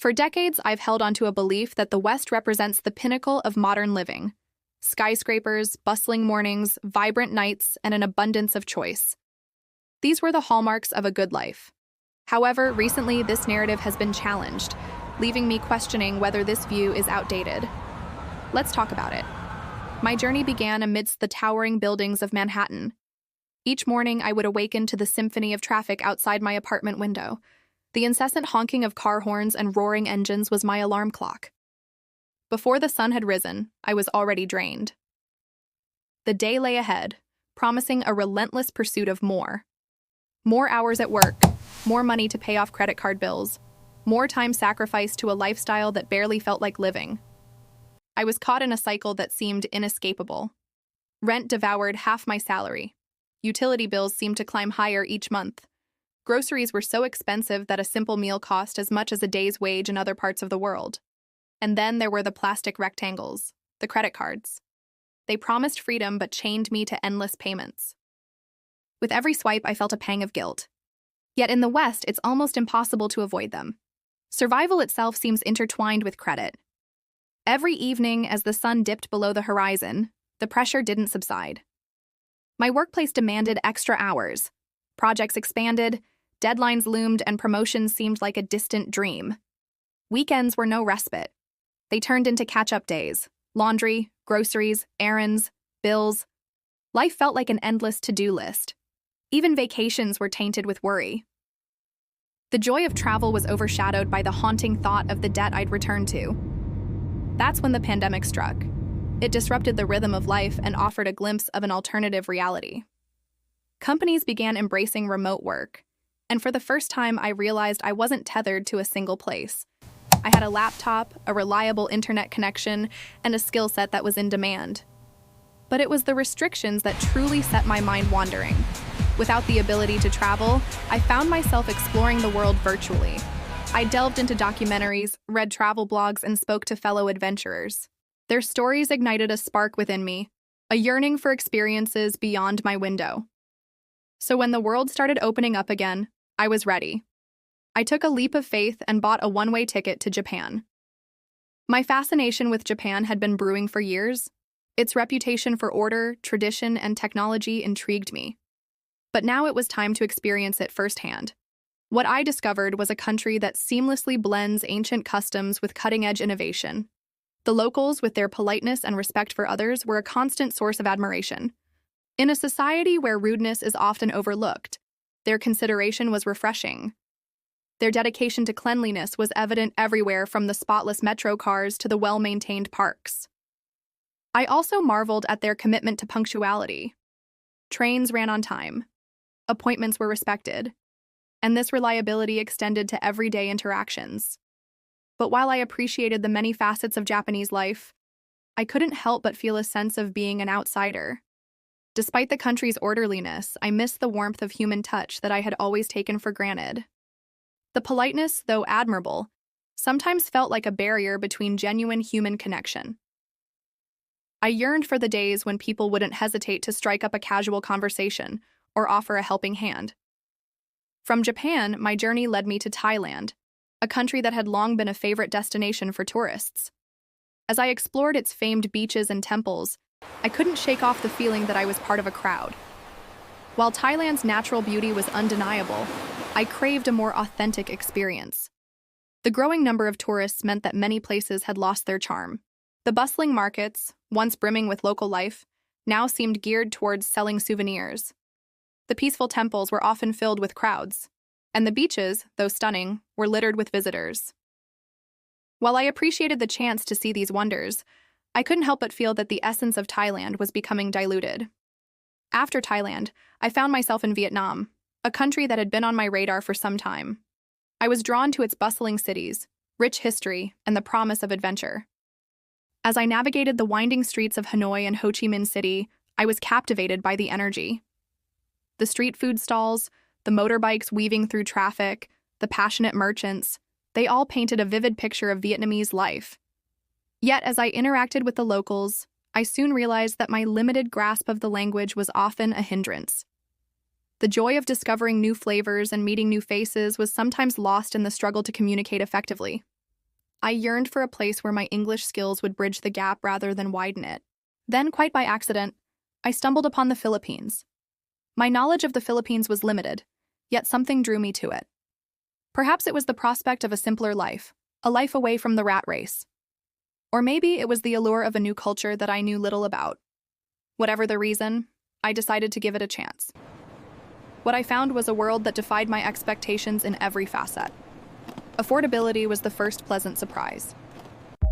For decades, I've held onto a belief that the West represents the pinnacle of modern living. Skyscrapers, bustling mornings, vibrant nights, and an abundance of choice. These were the hallmarks of a good life. However, recently this narrative has been challenged, leaving me questioning whether this view is outdated. Let's talk about it. My journey began amidst the towering buildings of Manhattan. Each morning, I would awaken to the symphony of traffic outside my apartment window. The incessant honking of car horns and roaring engines was my alarm clock. Before the sun had risen, I was already drained. The day lay ahead, promising a relentless pursuit of more. More hours at work, more money to pay off credit card bills, more time sacrificed to a lifestyle that barely felt like living. I was caught in a cycle that seemed inescapable. Rent devoured half my salary. Utility bills seemed to climb higher each month. Groceries were so expensive that a simple meal cost as much as a day's wage in other parts of the world. And then there were the plastic rectangles, the credit cards. They promised freedom but chained me to endless payments. With every swipe, I felt a pang of guilt. Yet in the West, it's almost impossible to avoid them. Survival itself seems intertwined with credit. Every evening, as the sun dipped below the horizon, the pressure didn't subside. My workplace demanded extra hours. Projects expanded, deadlines loomed, and promotions seemed like a distant dream. Weekends were no respite. They turned into catch-up days. Laundry, groceries, errands, bills. Life felt like an endless to-do list. Even vacations were tainted with worry. The joy of travel was overshadowed by the haunting thought of the debt I'd return to. That's when the pandemic struck. It disrupted the rhythm of life and offered a glimpse of an alternative reality. Companies began embracing remote work, and for the first time I realized I wasn't tethered to a single place. I had a laptop, a reliable internet connection, and a skill set that was in demand. But it was the restrictions that truly set my mind wandering. Without the ability to travel, I found myself exploring the world virtually. I delved into documentaries, read travel blogs, and spoke to fellow adventurers. Their stories ignited a spark within me, a yearning for experiences beyond my window. So when the world started opening up again, I was ready. I took a leap of faith and bought a one-way ticket to Japan. My fascination with Japan had been brewing for years. Its reputation for order, tradition, and technology intrigued me. But now it was time to experience it firsthand. What I discovered was a country that seamlessly blends ancient customs with cutting-edge innovation. The locals, with their politeness and respect for others, were a constant source of admiration. In a society where rudeness is often overlooked, their consideration was refreshing. Their dedication to cleanliness was evident everywhere, from the spotless metro cars to the well-maintained parks. I also marveled at their commitment to punctuality. Trains ran on time. Appointments were respected. And this reliability extended to everyday interactions. But while I appreciated the many facets of Japanese life, I couldn't help but feel a sense of being an outsider. Despite the country's orderliness, I missed the warmth of human touch that I had always taken for granted. The politeness, though admirable, sometimes felt like a barrier between genuine human connection. I yearned for the days when people wouldn't hesitate to strike up a casual conversation or offer a helping hand. From Japan, my journey led me to Thailand, a country that had long been a favorite destination for tourists. As I explored its famed beaches and temples, I couldn't shake off the feeling that I was part of a crowd. While Thailand's natural beauty was undeniable, I craved a more authentic experience. The growing number of tourists meant that many places had lost their charm. The bustling markets, once brimming with local life, now seemed geared towards selling souvenirs. The peaceful temples were often filled with crowds, and the beaches, though stunning, were littered with visitors. While I appreciated the chance to see these wonders, I couldn't help but feel that the essence of Thailand was becoming diluted. After Thailand, I found myself in Vietnam, a country that had been on my radar for some time. I was drawn to its bustling cities, rich history, and the promise of adventure. As I navigated the winding streets of Hanoi and Ho Chi Minh City, I was captivated by the energy. The street food stalls, the motorbikes weaving through traffic, the passionate merchants, they all painted a vivid picture of Vietnamese life. Yet, as I interacted with the locals, I soon realized that my limited grasp of the language was often a hindrance. The joy of discovering new flavors and meeting new faces was sometimes lost in the struggle to communicate effectively. I yearned for a place where my English skills would bridge the gap rather than widen it. Then, quite by accident, I stumbled upon the Philippines. My knowledge of the Philippines was limited, yet something drew me to it. Perhaps it was the prospect of a simpler life, a life away from the rat race. Or maybe it was the allure of a new culture that I knew little about. Whatever the reason, I decided to give it a chance. What I found was a world that defied my expectations in every facet. Affordability was the first pleasant surprise.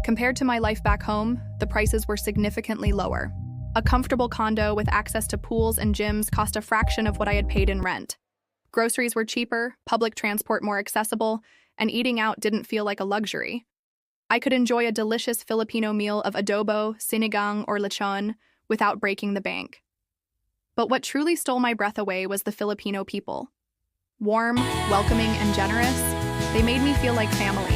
Compared to my life back home, the prices were significantly lower. A comfortable condo with access to pools and gyms cost a fraction of what I had paid in rent. Groceries were cheaper, public transport more accessible, and eating out didn't feel like a luxury. I could enjoy a delicious Filipino meal of adobo, sinigang, or lechon without breaking the bank. But what truly stole my breath away was the Filipino people. Warm, welcoming, and generous, they made me feel like family.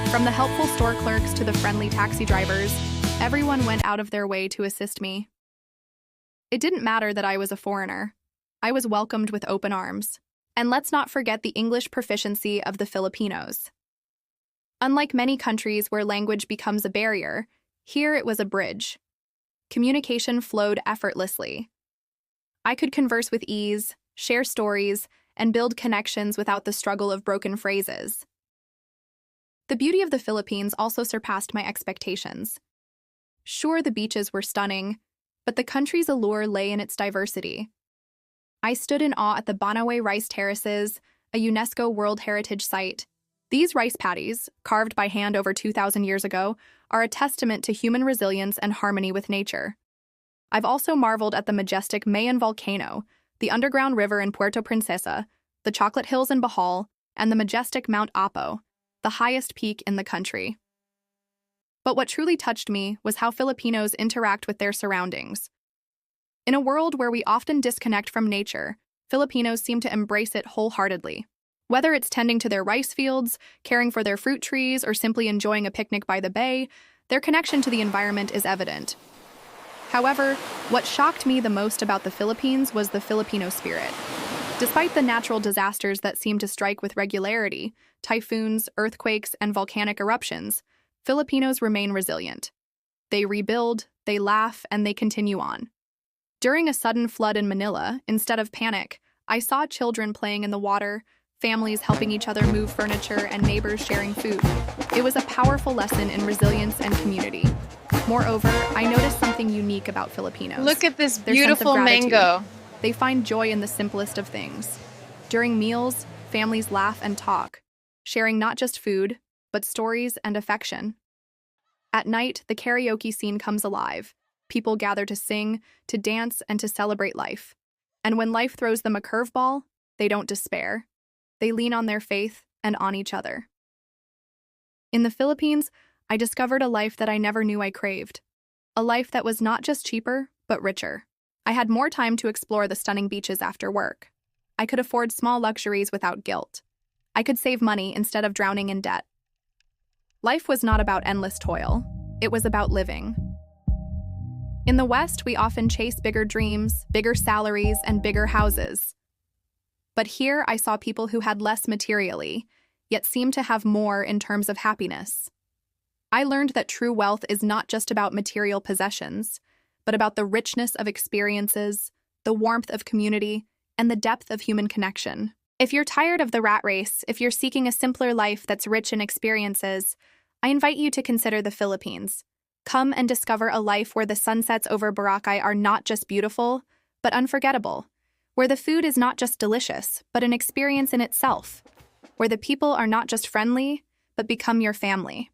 From the helpful store clerks to the friendly taxi drivers, everyone went out of their way to assist me. It didn't matter that I was a foreigner. I was welcomed with open arms. And let's not forget the English proficiency of the Filipinos. Unlike many countries where language becomes a barrier, here it was a bridge. Communication flowed effortlessly. I could converse with ease, share stories, and build connections without the struggle of broken phrases. The beauty of the Philippines also surpassed my expectations. Sure, the beaches were stunning, but the country's allure lay in its diversity. I stood in awe at the Banaway Rice Terraces, a UNESCO World Heritage Site. These rice paddies, carved by hand over 2,000 years ago, are a testament to human resilience and harmony with nature. I've also marveled at the majestic Mayon volcano, the underground river in Puerto Princesa, the chocolate hills in Bohol, and the majestic Mount Apo, the highest peak in the country. But what truly touched me was how Filipinos interact with their surroundings. In a world where we often disconnect from nature, Filipinos seem to embrace it wholeheartedly. Whether it's tending to their rice fields, caring for their fruit trees, or simply enjoying a picnic by the bay, their connection to the environment is evident. However, what shocked me the most about the Philippines was the Filipino spirit. Despite the natural disasters that seem to strike with regularity, typhoons, earthquakes, and volcanic eruptions, Filipinos remain resilient. They rebuild, they laugh, and they continue on. During a sudden flood in Manila, instead of panic, I saw children playing in the water, families helping each other move furniture, and neighbors sharing food. It was a powerful lesson in resilience and community. Moreover, I noticed something unique about Filipinos. Look at this Their sense of beautiful gratitude. mango. They find joy in the simplest of things. During meals, families laugh and talk, sharing not just food, but stories and affection. At night, the karaoke scene comes alive. People gather to sing, to dance, and to celebrate life. And when life throws them a curveball, they don't despair. They lean on their faith and on each other. In the Philippines, I discovered a life that I never knew I craved. A life that was not just cheaper, but richer. I had more time to explore the stunning beaches after work. I could afford small luxuries without guilt. I could save money instead of drowning in debt. Life was not about endless toil. It was about living. In the West, we often chase bigger dreams, bigger salaries, and bigger houses. But here, I saw people who had less materially, yet seemed to have more in terms of happiness. I learned that true wealth is not just about material possessions, but about the richness of experiences, the warmth of community, and the depth of human connection. If you're tired of the rat race, if you're seeking a simpler life that's rich in experiences, I invite you to consider the Philippines. Come and discover a life where the sunsets over Boracay are not just beautiful, but unforgettable. Where the food is not just delicious, but an experience in itself. Where the people are not just friendly, but become your family.